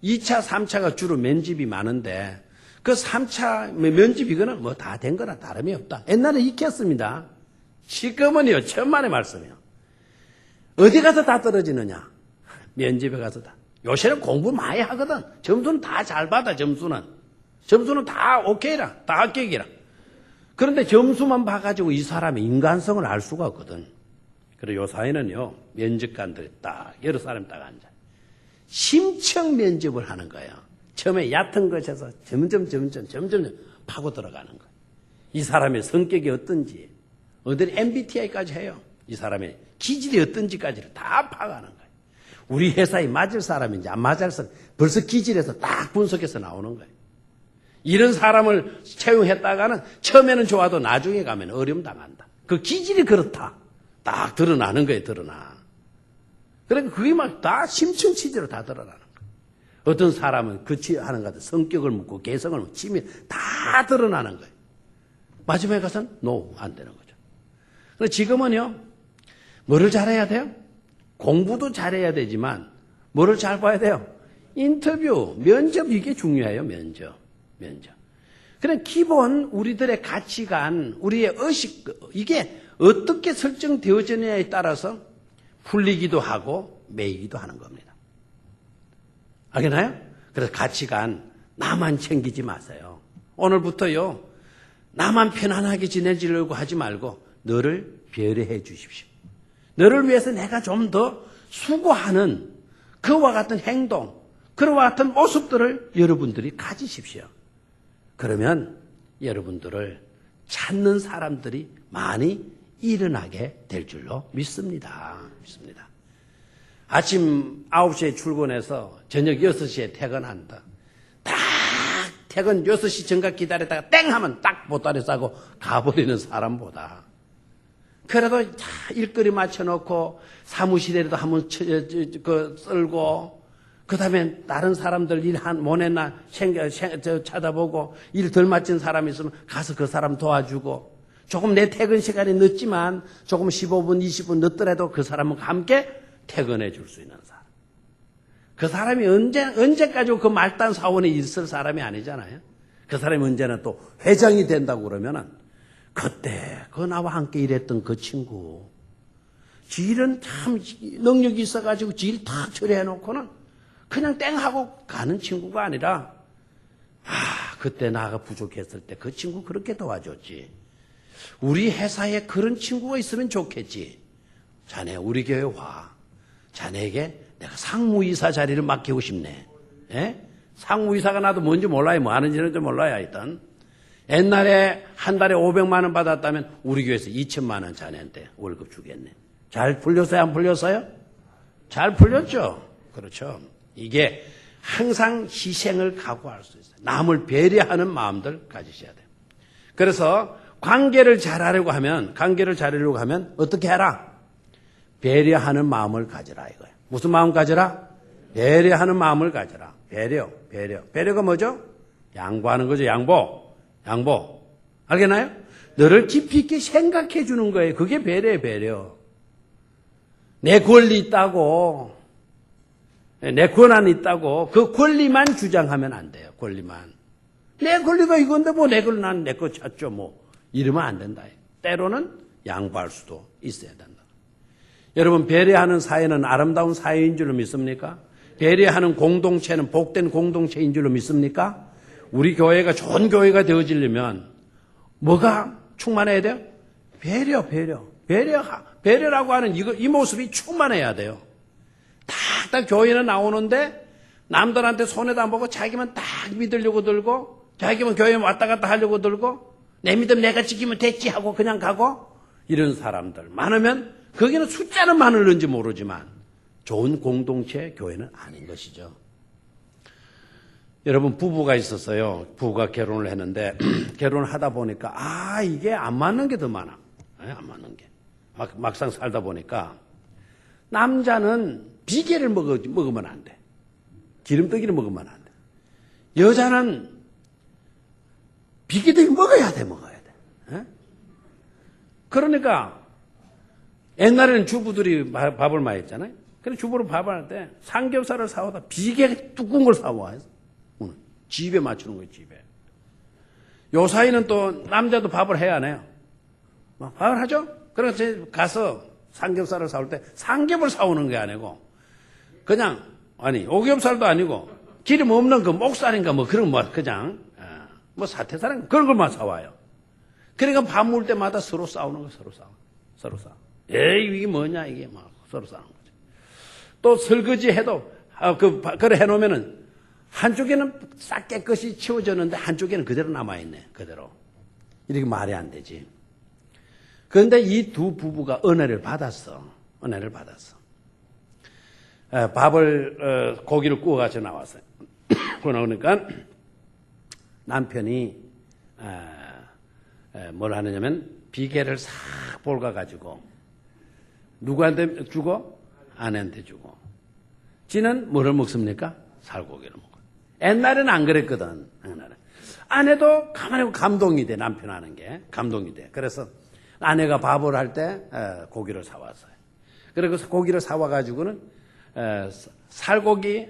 2차, 3차가 주로 면접이 많은데 그 3차 면접 이거는 뭐 다 된 거나 다름이 없다. 옛날에 익혔습니다. 지금은요, 천만의 말씀이요. 어디 가서 다 떨어지느냐? 면접에 가서 다. 요새는 공부 많이 하거든. 점수는 다 잘 받아, 점수는. 점수는 다 오케이라, 다 합격이라. 그런데 점수만 봐가지고 이 사람의 인간성을 알 수가 없거든. 그리고 요 사이는요, 면접관들이 딱, 여러 사람이 딱 앉아. 심층 면접을 하는 거예요. 처음에 얕은 것에서 점점 파고 들어가는 거예요. 이 사람의 성격이 어떤지, 어디 MBTI까지 해요. 이 사람의 기질이 어떤지까지를 다 파가는 거예요. 우리 회사에 맞을 사람인지 안 맞을 사람, 벌써 기질에서 딱 분석해서 나오는 거예요. 이런 사람을 채용했다가는 처음에는 좋아도 나중에 가면 어려움 당한다. 그 기질이 그렇다. 딱 드러나는 거예요, 드러나. 그러니까 그게 막 다 심층 취지로 다 드러나는 거예요. 어떤 사람은 하는 것 같아. 성격을 묻고 개성을 묻고 취미 다 드러나는 거예요. 마지막에 가서는 안 되는 거죠. 그래서 지금은요, 뭐를 잘해야 돼요? 공부도 잘해야 되지만, 뭐를 잘 봐야 돼요? 인터뷰, 면접, 이게 중요해요, 면접. 그래, 기본 우리들의 가치관, 우리의 의식, 이게 어떻게 설정되어지느냐에 따라서 풀리기도 하고 매이기도 하는 겁니다. 알겠나요? 그래서 가치관 나만 챙기지 마세요. 오늘부터요. 나만 편안하게 지내지려고 하지 말고 너를 배려해 주십시오. 너를 위해서 내가 좀 더 수고하는 그와 같은 행동, 그와 같은 모습들을 여러분들이 가지십시오. 그러면 여러분들을 찾는 사람들이 많이 일어나게 될 줄로 믿습니다. 아침 9시에 출근해서 저녁 6시에 퇴근한다. 딱 퇴근 6시 전까지 기다렸다가 땡 하면 딱 보따리 싸고 가버리는 사람보다 그래도 일거리 맞춰놓고 사무실에도 한번 썰고 그다음에 다른 사람들 일 못했나 찾아보고 일 덜 마친 사람이 있으면 가서 그 사람 도와주고 조금 내 퇴근 시간이 늦지만 조금 15분 20분 늦더라도 그 사람과 함께 퇴근해 줄 수 있는 사람. 그 사람이 언제까지 그 말단 사원에 있을 사람이 아니잖아요. 그 사람이 언제나 또 회장이 된다고 그러면은 그때 그 나와 함께 일했던 그 친구 지일은 참 능력이 있어가지고 지일 다 처리해 놓고는 그냥 땡 하고 가는 친구가 아니라 그때 나가 부족했을 때 그 친구 그렇게 도와줬지. 우리 회사에 그런 친구가 있으면 좋겠지. 자네 우리 교회 와. 자네에게 내가 상무이사 자리를 맡기고 싶네. 예? 상무이사가 나도 뭔지 몰라요. 뭐 하는지는 좀 몰라요. 하여튼 옛날에 한 달에 500만 원 받았다면 우리 교회에서 2천만 원 자네한테 월급 주겠네. 잘 풀렸어요? 안 풀렸어요? 잘 풀렸죠? 그렇죠. 이게 항상 희생을 각오할 수 있어요. 남을 배려하는 마음들 가지셔야 돼요. 그래서 관계를 잘하려고 하면 어떻게 해라? 배려하는 마음을 가져라 이거예요. 무슨 마음 가져라? 배려하는 마음을 가져라. 배려가 뭐죠? 양보하는 거죠. 양보. 알겠나요? 너를 깊이 있게 생각해 주는 거예요. 그게 배려. 내 권리 있다고, 내 권한 있다고 그 권리만 주장하면 안 돼요. 권리만. 내 권리가 이건데 뭐 내 걸 난 내 거 찾죠 뭐 이러면 안 된다. 때로는 양보할 수도 있어야 된다. 여러분 배려하는 사회는 아름다운 사회인 줄로 믿습니까? 배려하는 공동체는 복된 공동체인 줄로 믿습니까? 우리 교회가 좋은 교회가 되어지려면 뭐가 충만해야 돼요? 배려라고 하는 이 모습이 충만해야 돼요. 딱 교회는 나오는데 남들한테 손에도 안 보고 자기만 딱 믿으려고 들고 자기만 교회 왔다 갔다 하려고 들고 내 믿음 내가 지키면 됐지 하고 그냥 가고 이런 사람들 많으면 거기는 숫자는 많을는지 모르지만 좋은 공동체 교회는 아닌 것이죠. 여러분 부부가 있었어요. 부부가 결혼을 했는데 결혼을 하다 보니까 이게 안 맞는 게 더 많아. 안 맞는 게. 막상 살다 보니까 남자는 비계를 먹으면 안 돼. 기름떡이를 먹으면 안 돼. 여자는 비계떡이 먹어야 돼. 에? 그러니까 옛날에는 주부들이 밥을 많이 했잖아요. 그래서 주부로 밥을 할 때 삼겹살을 사오다 비계 두꺼운 걸 사와요. 집에 맞추는 거예요, 집에. 요 사이는 또 남자도 밥을 해야 하네요. 밥을 하죠? 그래서 가서 삼겹살을 사올 때 삼겹을 사오는 게 아니고 그냥 오겹살도 아니고 기름 없는 그 목살인가 뭐 그런 그냥 사태살인가 그런 걸만 사와요. 그러니까 밥 먹을 때마다 서로 싸우는 거 서로 싸워. 에이 이게 뭐냐 이게 막 서로 싸우는 거죠. 또 설거지 해도 그래 해놓으면은 한쪽에는 싹 깨끗이 치워졌는데 한쪽에는 그대로 남아있네. 그대로. 이렇게 말이 안 되지. 그런데 이 두 부부가 은혜를 받았어. 고기를 구워가지고 나왔어요. 그러니까 남편이 뭘 하느냐면 비계를 싹 볼가가지고 누구한테 주고? 아내한테 주고. 지는 뭐를 먹습니까? 살고기를 먹어요. 옛날에는 안 그랬거든. 아내도 가만히 감동이 돼. 남편 하는 게 감동이 돼. 그래서 아내가 밥을 할 때 고기를 사왔어요. 그래서 고기를 사와가지고는 살고기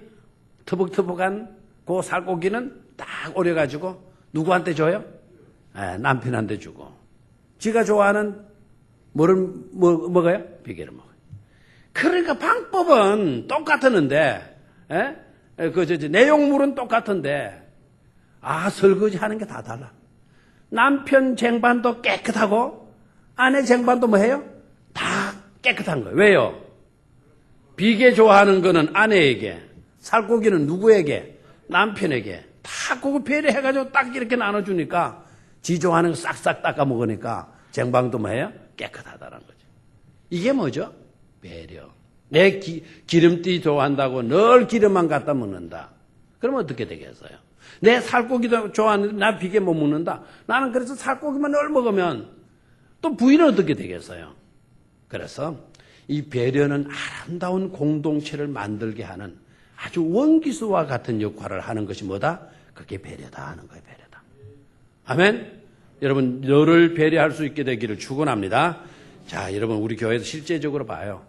터벅터벅한 그 살고기는 딱 오려가지고 누구한테 줘요? 남편한테 주고. 지가 좋아하는 먹어요? 비계를 먹어요. 그러니까 방법은 똑같았는데, 내용물은 똑같은데, 설거지 하는 게 다 달라. 남편 쟁반도 깨끗하고, 아내 쟁반도 뭐 해요? 다 깨끗한 거예요. 왜요? 비계 좋아하는 거는 아내에게, 살코기는 누구에게? 남편에게. 다 그거 배려해가지고 딱 이렇게 나눠주니까, 지 좋아하는 거 싹싹 닦아 먹으니까, 쟁반도 뭐 해요? 깨끗하다는 거죠. 이게 뭐죠? 배려. 내 기름띠 좋아한다고 늘 기름만 갖다 먹는다. 그러면 어떻게 되겠어요? 내 살코기도 좋아하는데 나 비계 못 먹는다. 나는 그래서 살코기만 늘 먹으면 또 부인은 어떻게 되겠어요? 그래서 이 배려는 아름다운 공동체를 만들게 하는 아주 원기수와 같은 역할을 하는 것이 뭐다? 그게 배려다 하는 거예요. 배려다. 아멘? 여러분 너를 배려할 수 있게 되기를 축원합니다. 자, 여러분 우리 교회에서 실제적으로 봐요.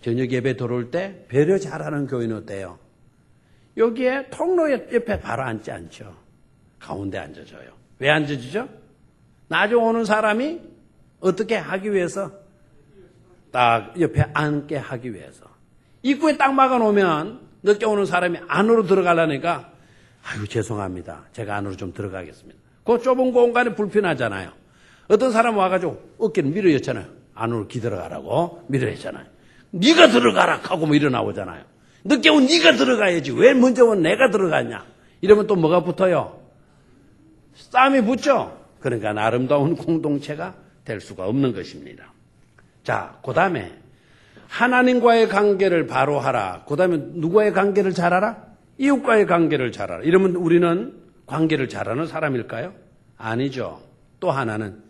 저녁 예배 들어올 때 배려 잘하는 교회는 어때요? 여기에 통로 옆에 바로 앉지 않죠. 가운데 앉아줘요. 왜 앉아주죠? 나중 오는 사람이 어떻게 하기 위해서? 딱 옆에 앉게 하기 위해서. 입구에 딱 막아놓으면 늦게 오는 사람이 안으로 들어가려니까 아유 죄송합니다. 제가 안으로 좀 들어가겠습니다. 그 좁은 공간이 불편하잖아요. 어떤 사람 와가지고 어깨를 밀어였잖아요. 안으로 기들어가라고 밀어였잖아요. 네가 들어가라 하고 뭐 일어나오잖아요. 늦게 온 네가 들어가야지. 왜 먼저 온 내가 들어갔냐. 이러면 또 뭐가 붙어요? 싸움이 붙죠. 그러니까 아름다운 공동체가 될 수가 없는 것입니다. 자, 그 다음에 하나님과의 관계를 바로 하라. 그 다음에 누구와의 관계를 잘하라? 이웃과의 관계를 잘하라. 이러면 우리는 관계를 잘하는 사람일까요? 아니죠. 또 하나는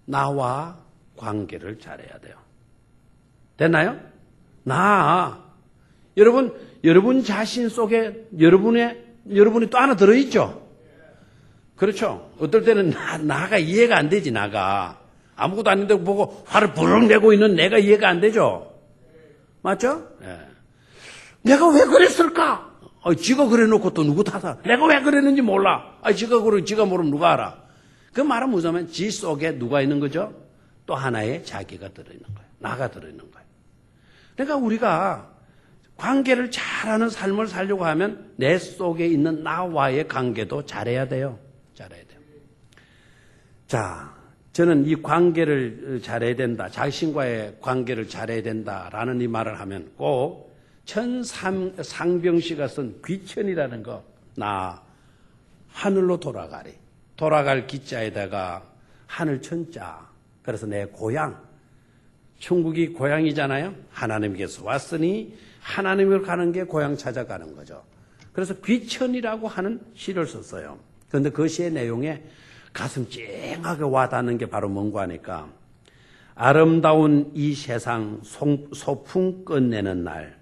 나와 관계를 잘해야 돼요. 됐나요? 여러분 자신 속에 여러분이 또 하나 들어있죠? 그렇죠? 어떨 때는 나가 이해가 안 되지, 나가. 아무것도 아닌데 보고 화를 부르륵 내고 있는 내가 이해가 안 되죠? 맞죠? 예. 내가 왜 그랬을까? 지가 그래 놓고 또 누구 탓하? 내가 왜 그랬는지 몰라. 지가 모르면 누가 알아? 그 말은 뭐냐면 지 속에 누가 있는 거죠? 또 하나의 자기가 들어있는 거예요. 나가 들어있는 거예요. 그러니까 우리가 관계를 잘하는 삶을 살려고 하면 내 속에 있는 나와의 관계도 잘해야 돼요. 잘해야 돼요. 자, 저는 이 관계를 잘해야 된다. 자신과의 관계를 잘해야 된다라는 이 말을 하면 꼭 천상병씨가 쓴 귀천이라는 거, 나 하늘로 돌아가리. 돌아갈 기자에다가 하늘 천자. 그래서 내 고향, 천국이 고향이잖아요. 하나님께서 왔으니 하나님을 가는 게 고향 찾아가는 거죠. 그래서 귀천이라고 하는 시를 썼어요. 그런데 그 시의 내용에 가슴 찡하게 와닿는 게 바로 뭔가 하니까 아름다운 이 세상 소풍 끝내는 날,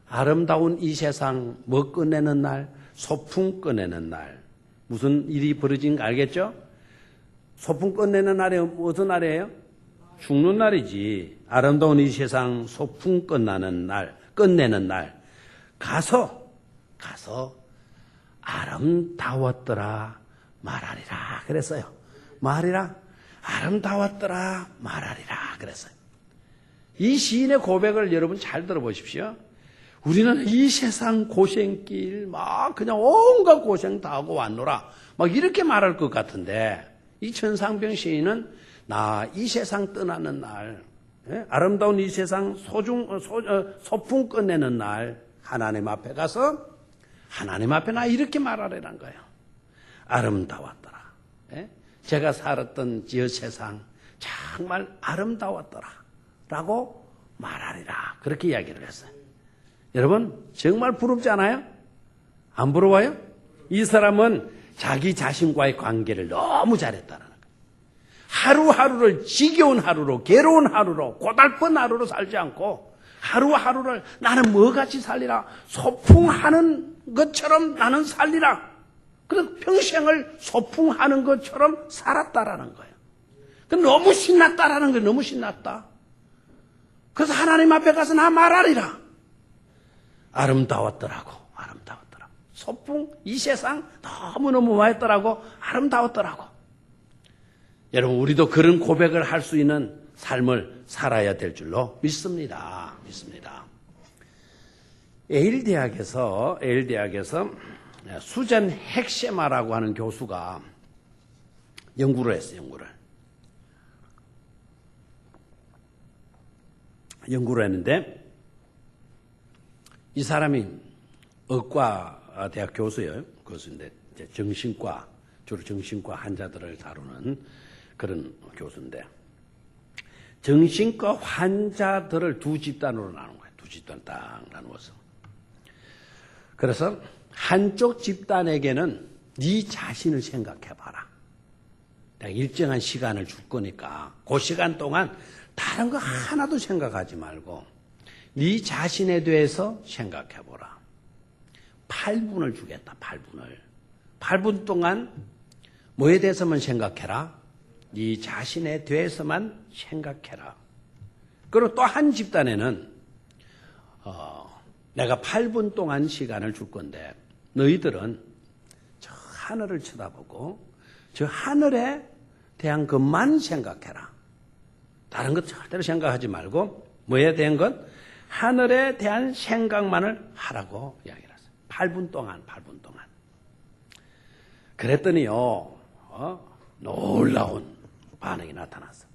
아름다운 이 세상 뭐 끝내는 날? 소풍 끝내는 날. 무슨 일이 벌어진 거 알겠죠? 소풍 끝내는 날이 무슨 날이에요? 죽는 날이지. 아름다운 이 세상 소풍 끝내는 날. 가서 아름다웠더라 말하리라 그랬어요. 말이라 아름다웠더라 말하리라 그랬어요. 이 시인의 고백을 여러분 잘 들어보십시오. 우리는 이 세상 고생길 막 그냥 온갖 고생 다 하고 왔노라 막 이렇게 말할 것 같은데 이 천상병 시인은 나 이 세상 떠나는 날, 아름다운 이 세상 소풍 끝내는 날 하나님 앞에 가서 하나님 앞에 나 이렇게 말하라는 거예요. 아름다웠더라. 제가 살았던 저 세상 정말 아름다웠더라 라고 말하리라. 그렇게 이야기를 했어요. 여러분 정말 부럽지 않아요? 안 부러워요? 이 사람은 자기 자신과의 관계를 너무 잘했다는 거예요. 하루하루를 지겨운 하루로, 괴로운 하루로, 고달픈 하루로 살지 않고 하루하루를 나는 뭐같이 살리라, 소풍하는 것처럼 나는 살리라. 그래서 평생을 소풍하는 것처럼 살았다라는 거예요. 너무 신났다라는 거예요. 너무 신났다. 그래서 하나님 앞에 가서 나 말하리라. 아름다웠더라고. 소풍 이 세상 너무너무 많았더라고. 아름다웠더라고. 여러분 우리도 그런 고백을 할 수 있는 삶을 살아야 될 줄로 믿습니다. 예일대학에서 수잔 헥셰마라고 하는 교수가 연구를 했어요. 연구를 했는데 이 사람이 의과 대학 교수인데 정신과, 주로 정신과 환자들을 다루는 그런 교수인데, 정신과 환자들을 두 집단으로 나눈 거예요. 두 집단 딱 나누어서. 그래서 한쪽 집단에게는 네 자신을 생각해봐라. 내가 일정한 시간을 줄 거니까 그 시간 동안 다른 거 하나도 생각하지 말고 네 자신에 대해서 생각해보라. 8분을 주겠다. 8분 동안 뭐에 대해서만 생각해라? 네 자신에 대해서만 생각해라. 그리고 또 한 집단에는 내가 8분 동안 시간을 줄 건데 너희들은 저 하늘을 쳐다보고 저 하늘에 대한 것만 생각해라. 다른 것 절대로 생각하지 말고 뭐에 대한 것? 하늘에 대한 생각만을 하라고 이야기를 했어요. 8분 동안. 그랬더니요, 놀라운 반응이 나타났어.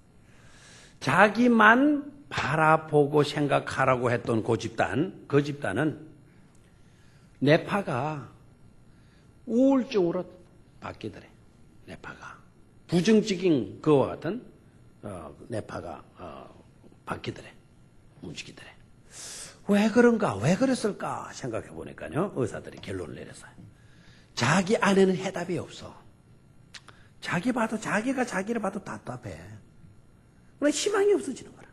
자기만 바라보고 생각하라고 했던 그 집단은 뇌파가 우울증으로 바뀌더래. 뇌파가 부정적인 그와 같은 뇌파가 바뀌더래. 움직이더래. 왜 그런가? 왜 그랬을까? 생각해 보니까요, 의사들이 결론을 내렸어요. 자기 안에는 해답이 없어. 자기가 자기를 봐도 답답해. 그래, 희망이 없어지는 거라.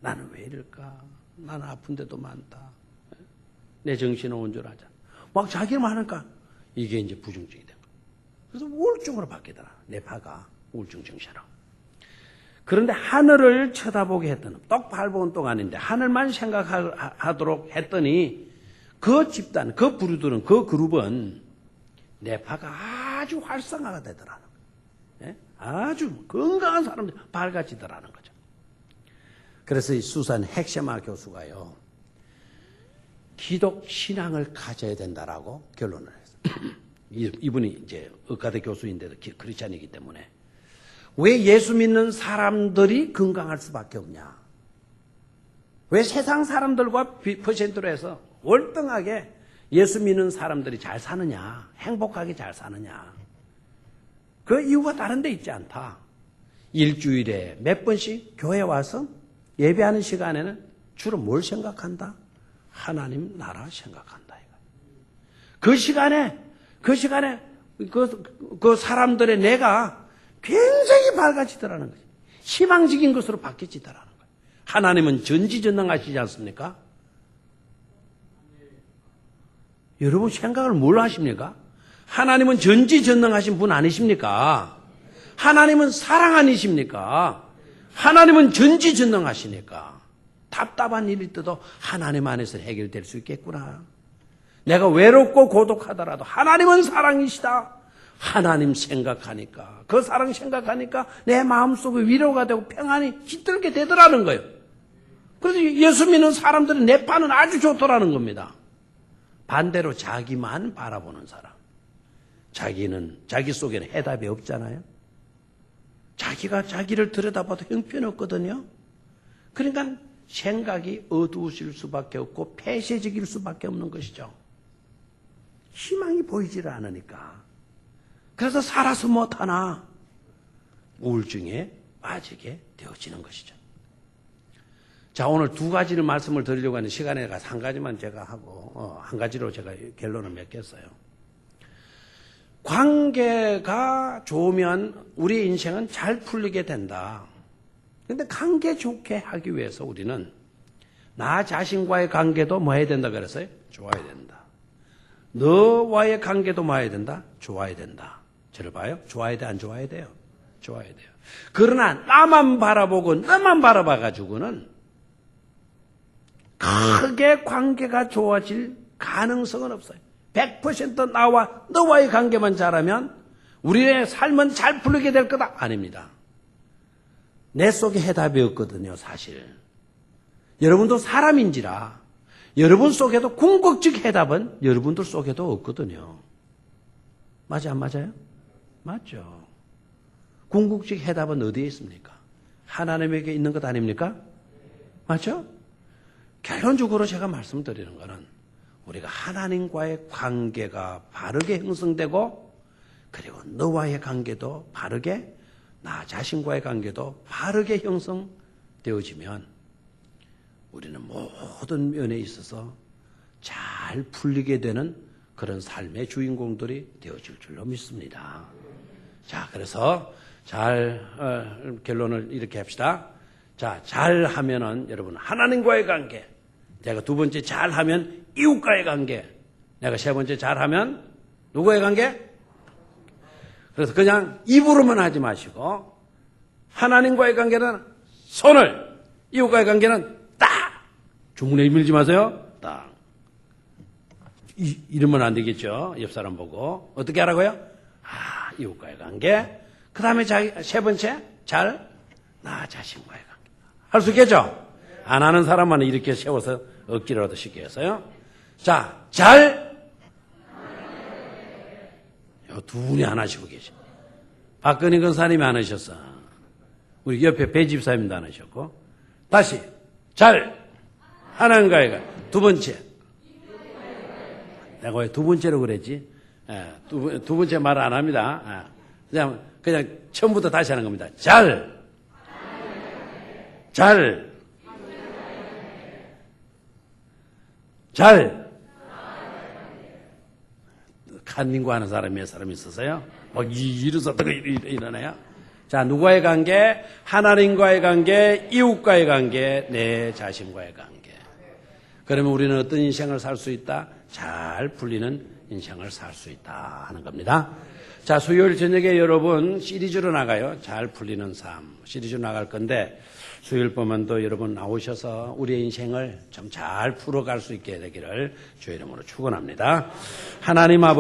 나는 왜 이럴까? 나는 아픈 데도 많다. 내 정신은 온전하잖아. 막 자기만 하니까 이게 이제 부정증이 된 거야. 그래서 우울증으로 바뀌더라. 뇌파가 우울증 증세로. 그런데 하늘을 쳐다보게 했더니 떡 8분 동안인데 하늘만 생각하도록 했더니 그 집단, 그 부류들은, 그 그룹은 뇌파가 아주 활성화가 되더라는 거예요. 아주 건강한 사람들 밝아지더라는 거죠. 그래서 이 수산 헥셰마 교수가요, 기독 신앙을 가져야 된다라고 결론을 했어요. 이분이 이제 의과대 교수인데도 크리스찬이기 때문에 왜 예수 믿는 사람들이 건강할 수밖에 없냐? 왜 세상 사람들과 퍼센트로 해서 월등하게 예수 믿는 사람들이 잘 사느냐, 행복하게 잘 사느냐? 그 이유가 다른 데 있지 않다. 일주일에 몇 번씩 교회 와서 예배하는 시간에는 주로 뭘 생각한다? 하나님 나라 생각한다. 그 시간에 그 사람들의 뇌가 굉장히 밝아지더라는 거죠. 희망적인 것으로 바뀌지더라는 거예요. 하나님은 전지전능하시지 않습니까? 여러분 생각을 뭘 하십니까? 하나님은 전지전능하신 분 아니십니까? 하나님은 사랑 아니십니까? 하나님은 전지전능하시니까 답답한 일이 있어도 하나님 안에서 해결될 수 있겠구나. 내가 외롭고 고독하더라도 하나님은 사랑이시다. 하나님 생각하니까, 그 사랑 생각하니까 내 마음속에 위로가 되고 평안이 깃들게 되더라는 거예요. 그래서 예수 믿는 사람들은 뇌파는 아주 좋더라는 겁니다. 반대로 자기만 바라보는 사람, 자기 속에는 해답이 없잖아요. 자기가 자기를 들여다봐도 형편없거든요. 그러니까 생각이 어두우실 수밖에 없고 폐쇄적일 수밖에 없는 것이죠. 희망이 보이지를 않으니까. 그래서 살아서 못하나 우울증에 빠지게 되어지는 것이죠. 자, 오늘 두 가지를 말씀을 드리려고 하는 시간에 가서 한 가지만 제가 하고 한 가지로 제가 결론을 맺겠어요. 관계가 좋으면 우리 인생은 잘 풀리게 된다. 그런데 관계 좋게 하기 위해서 우리는 나 자신과의 관계도 뭐 해야 된다 그랬어요? 좋아야 된다. 너와의 관계도 뭐 해야 된다? 좋아야 된다. 저를 봐요? 좋아야 돼, 안 좋아야 돼요? 좋아야 돼요. 그러나 나만 바라보고 너만 바라봐가지고는 크게 관계가 좋아질 가능성은 없어요. 100% 나와 너와의 관계만 잘하면 우리의 삶은 잘 풀리게 될 거다. 아닙니다. 내 속에 해답이 없거든요, 사실. 여러분도 사람인지라 여러분 속에도 궁극적 해답은 여러분들 속에도 없거든요. 맞아, 안 맞아요? 맞죠. 궁극적 해답은 어디에 있습니까? 하나님에게 있는 것 아닙니까? 맞죠? 결론적으로 제가 말씀드리는 것은 우리가 하나님과의 관계가 바르게 형성되고 그리고 너와의 관계도 바르게 나 자신과의 관계도 바르게 형성되어지면 우리는 모든 면에 있어서 잘 풀리게 되는 그런 삶의 주인공들이 되어질 줄로 믿습니다. 자, 그래서 결론을 이렇게 합시다. 자, 잘하면은 여러분 하나님과의 관계. 제가 두 번째 잘하면 이웃과의 관계. 내가 세 번째 잘하면 누구의 관계? 그래서 그냥 입으로만 하지 마시고 하나님과의 관계는 손을, 이웃과의 관계는 딱! 주문에 밀지 마세요. 딱. 이러면 안 되겠죠. 옆 사람 보고. 어떻게 하라고요? 이웃과의 관계. 그 다음에 세 번째, 나 자신과의 관계. 할 수 있겠죠? 안 하는 사람만 이렇게 세워서 억지로라도 쉽게 해서요. 자, 두 분이 안 하시고 계셔. 박근희 권사님이 안 하셨어. 우리 옆에 배 집사님도 안 하셨고. 다시, 하나님과의 관계. 두 번째. 내가 왜 두 번째로 그랬지? 두 번째 말 안 합니다. 그냥 처음부터 다시 하는 겁니다. 칸닝구 하는 사람이 몇 사람 있었어요? 이래서 이러네요. 자, 누구와의 관계? 하나님과의 관계, 이웃과의 관계, 내 자신과의 관계. 그러면 우리는 어떤 인생을 살 수 있다? 잘 풀리는 인생을 살 수 있다 하는 겁니다. 자, 수요일 저녁에 여러분 시리즈로 나가요. 잘 풀리는 삶. 시리즈로 나갈 건데 수요일 밤만도 여러분 나오셔서 우리의 인생을 좀 잘 풀어갈 수 있게 되기를 주의 이름으로 축원합니다. 하나님 아버지